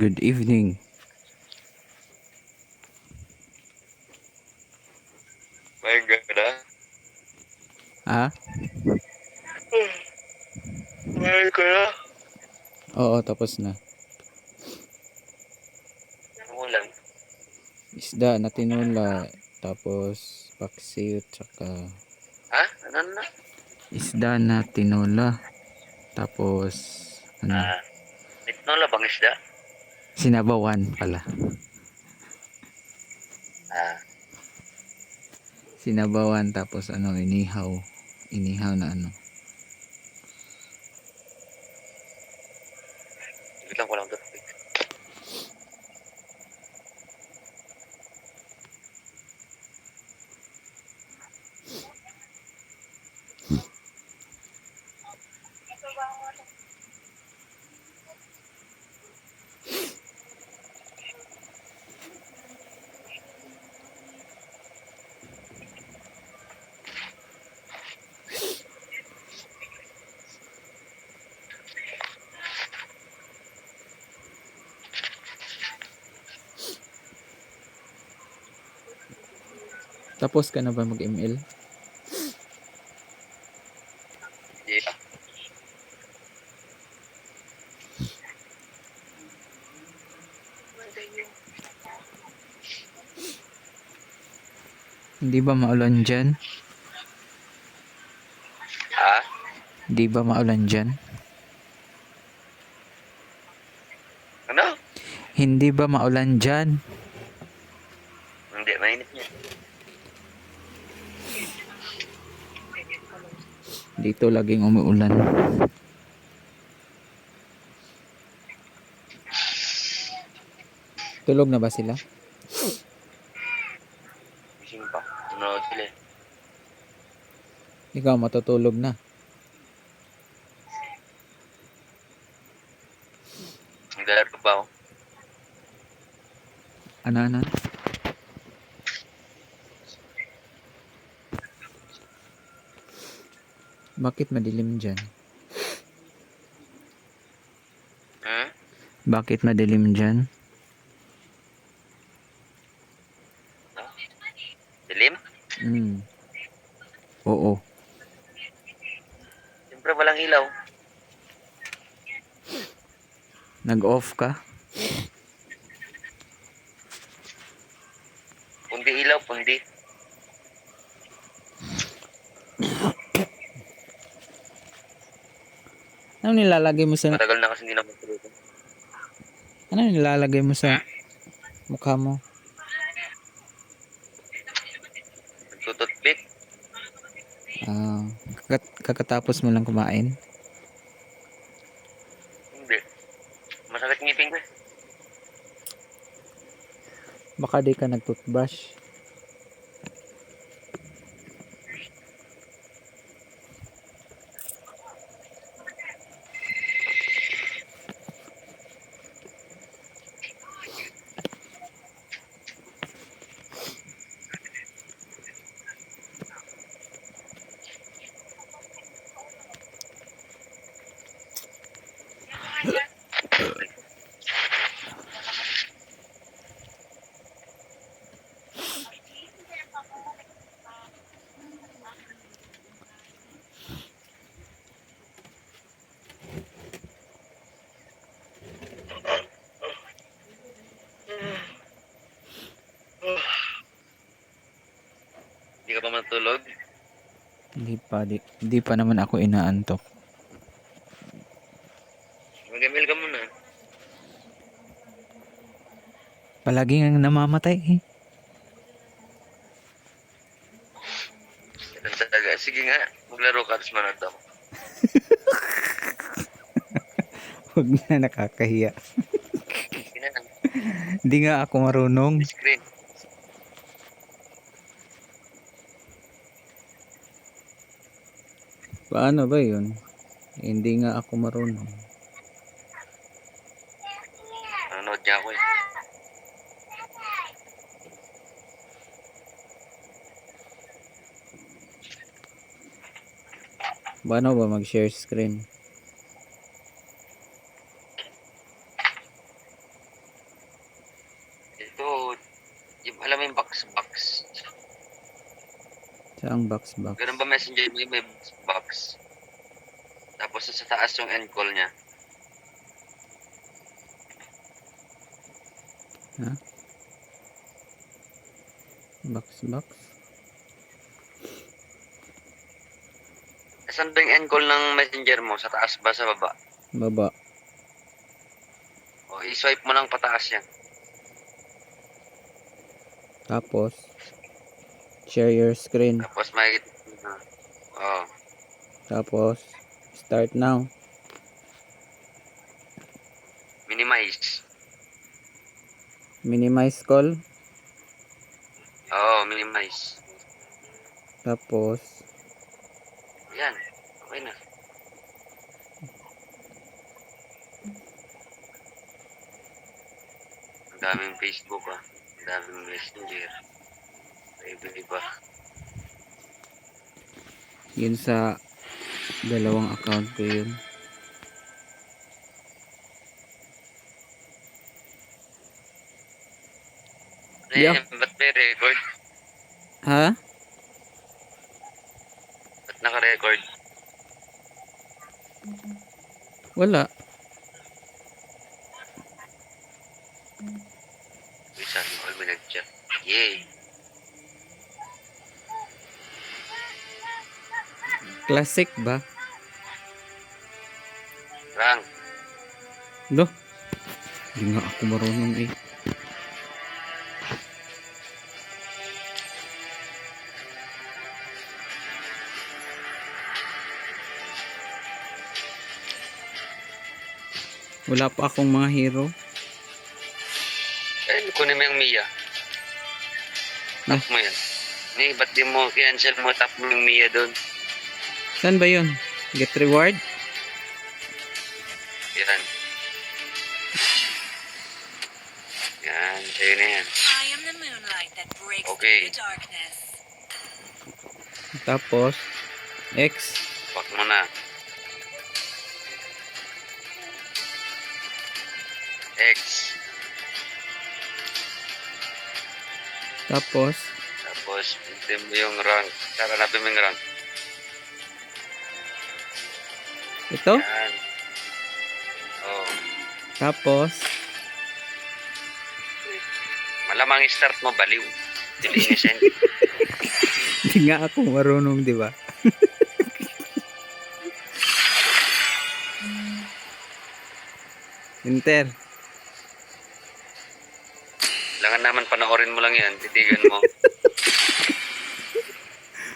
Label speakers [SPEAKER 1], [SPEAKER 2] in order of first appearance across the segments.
[SPEAKER 1] Good evening.
[SPEAKER 2] May ganda.
[SPEAKER 1] Ah?
[SPEAKER 2] May ganda.
[SPEAKER 1] Oo, tapos na.
[SPEAKER 2] Ulan.
[SPEAKER 1] Isda na tinula, tapos paksiw, tsaka
[SPEAKER 2] Ha? Ano na?
[SPEAKER 1] isda na tinula, tapos
[SPEAKER 2] Ah, itnola bang isda?
[SPEAKER 1] sinabawan pala.
[SPEAKER 2] Ah,
[SPEAKER 1] Sinabawan, tapos inihaw. Inihaw na
[SPEAKER 2] wait lang ko lang ito.
[SPEAKER 1] Tapos ka na ba mag-ML?
[SPEAKER 2] Yeah.
[SPEAKER 1] Hindi ba maulan dyan?
[SPEAKER 2] Ha?
[SPEAKER 1] Hindi ba maulan dyan?
[SPEAKER 2] Ano?
[SPEAKER 1] Hindi ba maulan dyan?
[SPEAKER 2] Hindi, mainit niya.
[SPEAKER 1] Dito laging umuulan. Tulog na ba sila?
[SPEAKER 2] Gising pa. Ano sila?
[SPEAKER 1] Ikaw matutulog na.
[SPEAKER 2] Naglalaro ba ako?
[SPEAKER 1] Ano? Bakit madilim dyan?
[SPEAKER 2] Hmm?
[SPEAKER 1] Bakit madilim dyan?
[SPEAKER 2] Dilim?
[SPEAKER 1] Oo.
[SPEAKER 2] Siyempre walang ilaw.
[SPEAKER 1] Nag-off ka?
[SPEAKER 2] Pundi ilaw, pundi.
[SPEAKER 1] Ano nilalagay mo sa
[SPEAKER 2] Matagal na kasi hindi na matulog.
[SPEAKER 1] Ano nilalagay mo sa mukha mo?
[SPEAKER 2] Nagtututpik.
[SPEAKER 1] Ah, kakatapos mo lang kumain?
[SPEAKER 2] Hindi. Masakit ngipin ko.
[SPEAKER 1] Baka di ka nag-toothbrush.
[SPEAKER 2] Hindi ka pa matulog?
[SPEAKER 1] Hindi pa naman ako inaantok.
[SPEAKER 2] Mag-email ka muna.
[SPEAKER 1] Palagi nga namamatay eh.
[SPEAKER 2] Ganun talaga. Sige nga, maglaro ka, tapos manood ako.
[SPEAKER 1] Huwag na, nakakahiya.
[SPEAKER 2] Sige na lang.
[SPEAKER 1] Hindi nga ako marunong.
[SPEAKER 2] Screen.
[SPEAKER 1] Paano ba yun? Hindi nga ako marunong.
[SPEAKER 2] Nanonood niya ako eh.
[SPEAKER 1] Paano ba mag-share screen?
[SPEAKER 2] box.
[SPEAKER 1] Saang box.
[SPEAKER 2] Ganun ba messenger mo may box? Tapos sa taas yung end call niya.
[SPEAKER 1] Ha? Box.
[SPEAKER 2] Saan ba yung end call ng messenger mo? Sa taas ba, sa baba?
[SPEAKER 1] Baba.
[SPEAKER 2] O, i-swipe mo lang pataas yan.
[SPEAKER 1] Tapos, share your screen.
[SPEAKER 2] Tapos makikita mo na. Oo.
[SPEAKER 1] Tapos, start now.
[SPEAKER 2] Minimize.
[SPEAKER 1] Minimize call.
[SPEAKER 2] Oo, minimize.
[SPEAKER 1] Tapos,
[SPEAKER 2] Yan. Okay na. Ang daming Facebook ah. Ang daming messenger. Iba-iba.
[SPEAKER 1] yun sa dalawang account ko yun. Yeah.
[SPEAKER 2] Ba't may record?
[SPEAKER 1] Ha?
[SPEAKER 2] Ba't naka-record?
[SPEAKER 1] Wala.
[SPEAKER 2] Bisa mo kami nag-chat. Yay!
[SPEAKER 1] Classic ba?
[SPEAKER 2] Rank.
[SPEAKER 1] Lo. Hindi nga ako marunong eh. Wala pa akong mga hero.
[SPEAKER 2] Eh, kunin mo yung Mia.
[SPEAKER 1] Ah.
[SPEAKER 2] Tap mo yan. Ba't di mo cancel mo, tap mo yung Mia doon?
[SPEAKER 1] Saan ba yun? Get reward?
[SPEAKER 2] Yan. Yan, sa'yo na yan.
[SPEAKER 3] I am the moonlight that breaks
[SPEAKER 2] Okay.
[SPEAKER 3] through the darkness.
[SPEAKER 1] Tapos, X.
[SPEAKER 2] Back mo na. X.
[SPEAKER 1] Tapos,
[SPEAKER 2] Tapos, pintin mo yung rank. Hanapin mo yung rank.
[SPEAKER 1] ito.
[SPEAKER 2] Yan. Oh.
[SPEAKER 1] Tapos,
[SPEAKER 2] Malamang start mo, baliw. Hindi innocent.
[SPEAKER 1] hindi nga ako marunong, di ba? Enter.
[SPEAKER 2] Kailangan naman panoorin mo lang yan. Titigan mo.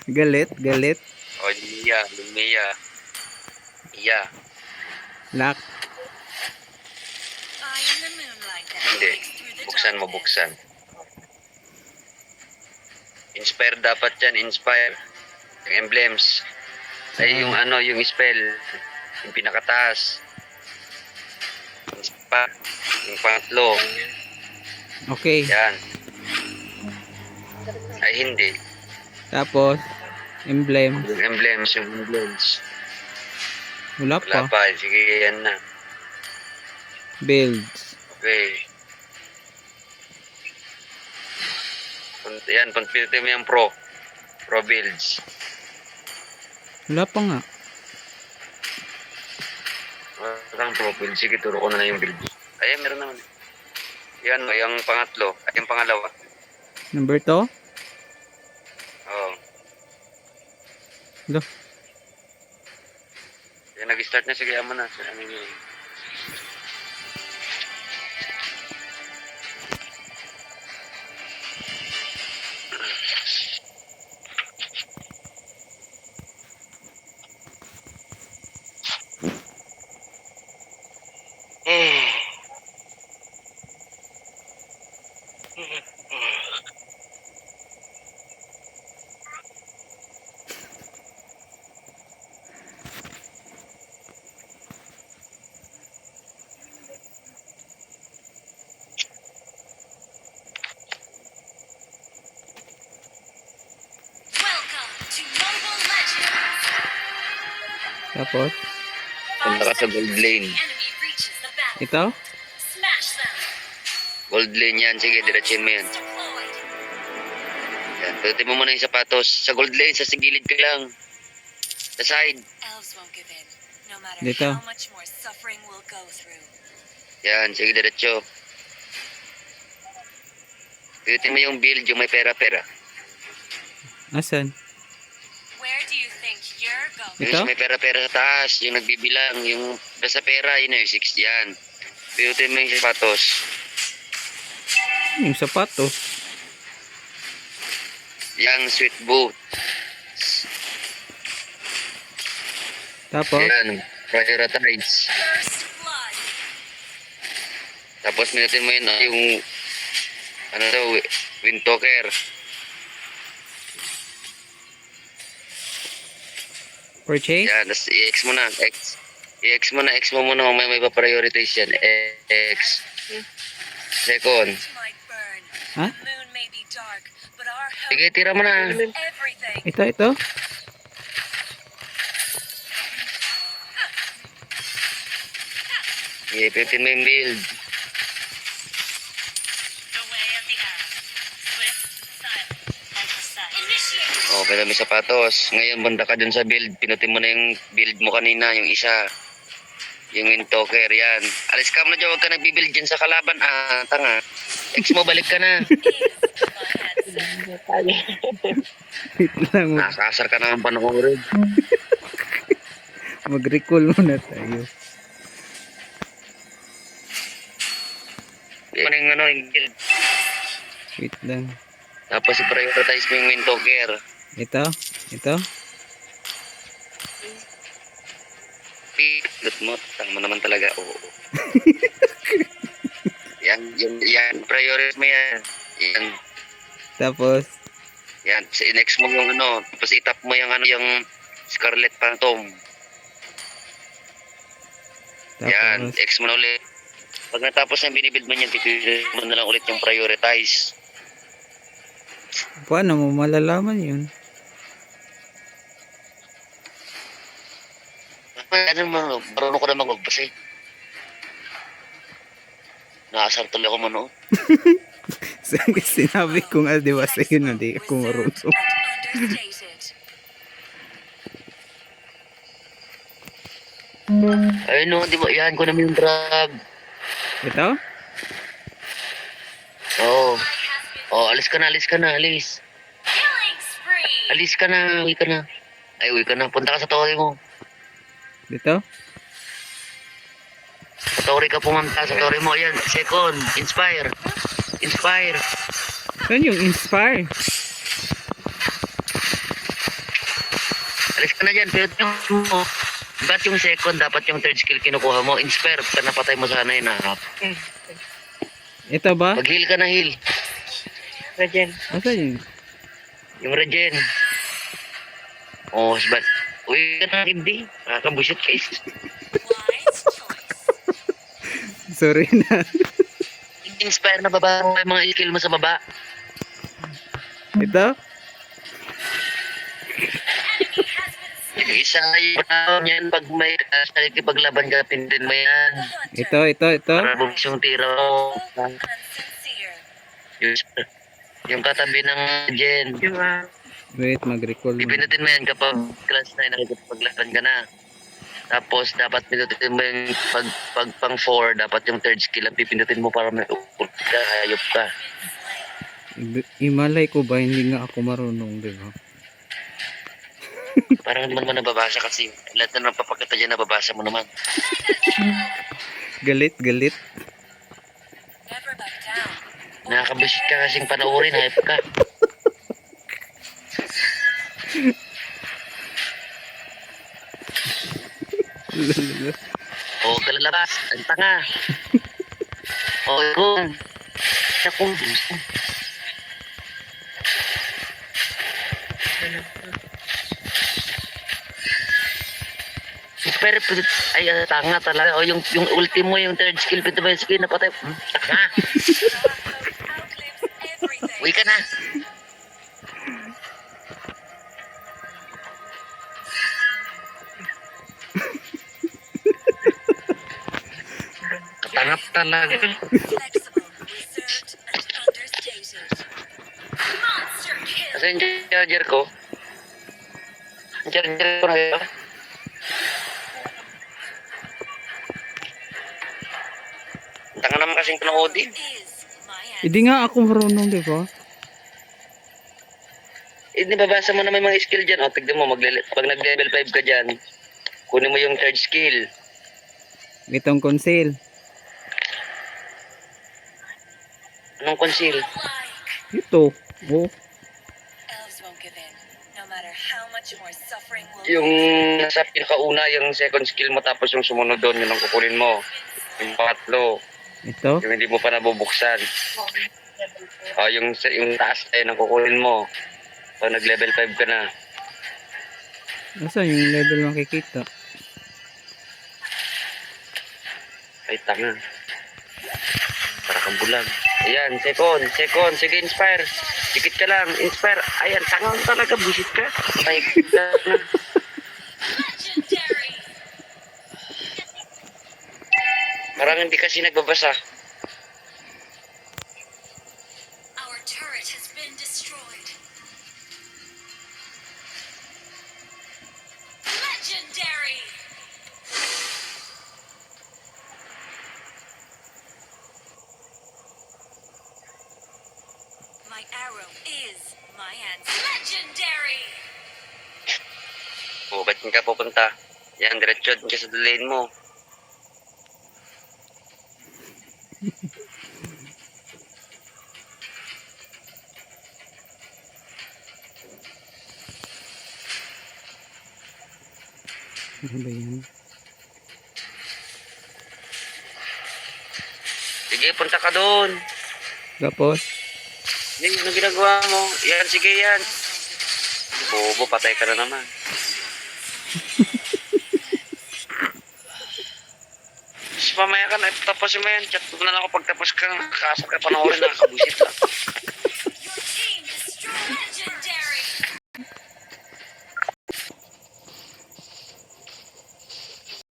[SPEAKER 1] Galit.
[SPEAKER 2] O, Mia. Mia.
[SPEAKER 1] Lock.
[SPEAKER 3] I am the moonlight that
[SPEAKER 2] Hindi.
[SPEAKER 3] breaks through the
[SPEAKER 2] Buksan mo,
[SPEAKER 3] darkness.
[SPEAKER 2] buksan. Inspire dapat yan, inspire. Yung emblems. Ay, yung ano, yung spell. Yung pinakataas. Inspire. Yung pangatlo.
[SPEAKER 1] Okay.
[SPEAKER 2] Yan. Ay, hindi.
[SPEAKER 1] Tapos, emblem.
[SPEAKER 2] Yung emblems.
[SPEAKER 1] Wala
[SPEAKER 2] Wala
[SPEAKER 1] pa.
[SPEAKER 2] pa. Sige, yan na.
[SPEAKER 1] Builds.
[SPEAKER 2] Okay. Yan, pindutin mo yung pro. Pro builds.
[SPEAKER 1] Wala pa nga.
[SPEAKER 2] Ang pro builds. Sige, turo ko na lang yung builds. Ay, meron naman. Yan, yung pangatlo. Ay, yung pangalawa.
[SPEAKER 1] Number 2.
[SPEAKER 2] Oo.
[SPEAKER 1] Lo.
[SPEAKER 2] Yan, nag-start na. Sige, ama na. Ano yun?
[SPEAKER 3] Welcome to Mobile Legends.
[SPEAKER 1] Tapos,
[SPEAKER 2] Punta ka sa gold lane.
[SPEAKER 3] Enemy reaches the battle.
[SPEAKER 1] ito.
[SPEAKER 3] Smash them.
[SPEAKER 2] Gold lane yan. Sige, diretsin mo yan.
[SPEAKER 3] Deployed.
[SPEAKER 2] Pindutin mo muna yung sapatos. Sa gold lane, sa gilid ka lang. Sa side.
[SPEAKER 3] Elves won't give in, no matter
[SPEAKER 1] Dito.
[SPEAKER 3] how much more suffering we'll go through.
[SPEAKER 2] Yan, sige diretso. Pindutin mo yung build, yung may pera-pera.
[SPEAKER 1] Asan?
[SPEAKER 3] Where do you think you're going?
[SPEAKER 2] Yung
[SPEAKER 1] Ito?
[SPEAKER 2] sa may pera-pera sa taas, yung nagbibilang, yung nasa pera, yun yung 6 yan. Pindutin mo yung sapatos.
[SPEAKER 1] Yung sapatos.
[SPEAKER 2] Yang sweet boot.
[SPEAKER 1] Tapos,
[SPEAKER 2] Yan, prioritize.
[SPEAKER 3] First blood.
[SPEAKER 2] Tapos minutin mo yun, yung ano daw, wind talker.
[SPEAKER 1] purchase.
[SPEAKER 2] Yan, tapos i-X mo na. I-X mo na, X mo muna kung may pa-prioritize yan. X. Second.
[SPEAKER 3] It might burn.
[SPEAKER 1] Huh?
[SPEAKER 3] The moon may be dark, but our hope
[SPEAKER 2] Sige, tira mo na.
[SPEAKER 3] is everything.
[SPEAKER 1] Ito.
[SPEAKER 2] Sige, pinutin mo yung build.
[SPEAKER 3] The way of the arrow. Swift, silent, and precise. Initiate.
[SPEAKER 2] O, pila may sapatos. Ngayon, banda ka dun sa build. Pinutin mo na yung build mo kanina, yung isa. Yung wind talker, yan. Alis ka mo na dyan, huwag ka nagbibuild dyan sa kalaban. Ah, tanga. X mo, balik ka na.
[SPEAKER 3] If my headset.
[SPEAKER 1] Wait lang.
[SPEAKER 2] Nakasasar ka na ng panoorin.
[SPEAKER 1] Mag-recall muna tayo.
[SPEAKER 2] Yan yung ano, yung build.
[SPEAKER 1] Wait lang.
[SPEAKER 2] Tapos i-prioritize mo yung wind talker.
[SPEAKER 1] Ito.
[SPEAKER 2] Pindot mo, tang mo naman talaga. Oo. yan, prioritize mo yan. Yan,
[SPEAKER 1] Tapos,
[SPEAKER 2] yan. Next mo yung ano, tapos itap mo yung ano, yung Scarlet Phantom. Yan, X mo na ulit. Pag natapos na binibuild mo yan, pipili mo na lang ulit yung prioritize.
[SPEAKER 1] paano mo malalaman yun?
[SPEAKER 2] Ano mo, marunong ko na magbasa eh. Nakasar tuloy ako manood.
[SPEAKER 1] Sinabi ko nga, di ba, sa'yo na di ako marunong.
[SPEAKER 3] And understated.
[SPEAKER 2] Ay no, di ba, yan ko naman yung drag.
[SPEAKER 1] Ito?
[SPEAKER 2] Oo.
[SPEAKER 3] I has been
[SPEAKER 2] Oh, alis ka na.
[SPEAKER 3] killing spree.
[SPEAKER 2] Alis ka na, uwi ka na. Ay, uwi ka na. Punta ka sa tori mo.
[SPEAKER 1] Dito?
[SPEAKER 2] Sa tori ka pumunta, sa tori mo. Ayan, second, inspire.
[SPEAKER 1] Saan yung inspire?
[SPEAKER 2] Alis ka na dyan, pero yung mo. Ba't yung second, dapat yung third skill kinukuha mo? Inspire, ka napatay mo sana yun.
[SPEAKER 1] Ito ba?
[SPEAKER 2] Mag-heal ka na, heal.
[SPEAKER 1] Asa yun?
[SPEAKER 2] Yung regen. Oh, but uwi ka na, hindi. Nakakabusit guys.
[SPEAKER 3] Wise choice.
[SPEAKER 1] Sorry na.
[SPEAKER 2] Inspire na baba mo yung mga skill mo sa baba.
[SPEAKER 1] Ito?
[SPEAKER 2] Yung isa yung yan, pag may paglaban ka, pindin mo yan.
[SPEAKER 3] The hunter.
[SPEAKER 1] Ito.
[SPEAKER 2] Para bumis yung tira mo.
[SPEAKER 3] And sincere.
[SPEAKER 2] Yung katabi ng Jen.
[SPEAKER 1] Wait, mag-recall mo.
[SPEAKER 2] Pipinutin mo yan kapag class 9 nakikipaglaban ka na. Tapos dapat pinutin mo yung pag pang 4, dapat yung third skill ang pipinutin mo para may upul ka, hayop ka.
[SPEAKER 1] Imalay ko ba, hindi nga ako marunong, di ba?
[SPEAKER 2] Parang naman mo nababasa kasi. Lahat na napapakita dyan nababasa mo naman.
[SPEAKER 1] Galit.
[SPEAKER 3] Never back down.
[SPEAKER 2] Nakakabisit ka kasing panoorin, hayop ka. O, kalalabas. Ang tanga. O, yun. Naku, gusto. Pero, ay, tanga talaga. O, yung ultimo, yung third skill, pito ba yung skill, napatay. Tanga.
[SPEAKER 3] Our hope outlives everything.
[SPEAKER 2] Uwi ka na. Katangap talaga.
[SPEAKER 3] Flexible, reserved, and understated. Monster kill.
[SPEAKER 2] Nasa yung charger ko? Ang charger ko na ito? Tanga naman kasing panoodin.
[SPEAKER 3] Is my answer.
[SPEAKER 1] Hindi nga ako marunong, di ba?
[SPEAKER 2] Di babasa mo na may mga skill dyan. O, tignan mo, pag nag-level 5 ka dyan, kunin mo yung third skill.
[SPEAKER 1] Itong conceal.
[SPEAKER 2] Anong conceal?
[SPEAKER 3] Like
[SPEAKER 1] Ito. Oh.
[SPEAKER 3] elves won't give in, no matter how much more suffering will.
[SPEAKER 2] Yung nasa pinakauna, yung second skill mo, tapos yung sumunod doon, yun ang kukunin mo. Yung pangatlo,
[SPEAKER 1] Ito.
[SPEAKER 2] yung hindi mo pa nabubuksan. O, yung taas na yun ang kukunin mo. O, nag-level 5 ka na.
[SPEAKER 1] Nasaan yung level makikita?
[SPEAKER 2] Ay, tanga. Para kang bulag. Ayan, second. Sige, inspire. Dikit ka lang, inspire. Ayan, tanga talaga, busit ka. Ay, na.
[SPEAKER 3] Legendary.
[SPEAKER 2] Parang hindi kasi nagbabasa.
[SPEAKER 3] Our turret has been destroyed. Legendary. My arrow is my answer. Legendary.
[SPEAKER 2] O, ba't ka pupunta? Yan, diretso din ka sa lane mo.
[SPEAKER 1] Ano ba yan?
[SPEAKER 2] Sige, punta ka doon.
[SPEAKER 1] Tapos,
[SPEAKER 2] Yan, ano ginagawa mo? Yan, sige yan. Bobo, patay ka na naman. Tapos mamaya ka na, tapos mo yan. Chat mo na lang ako pagtapos ka. Kakasap ka panoorin na, kabusit ka.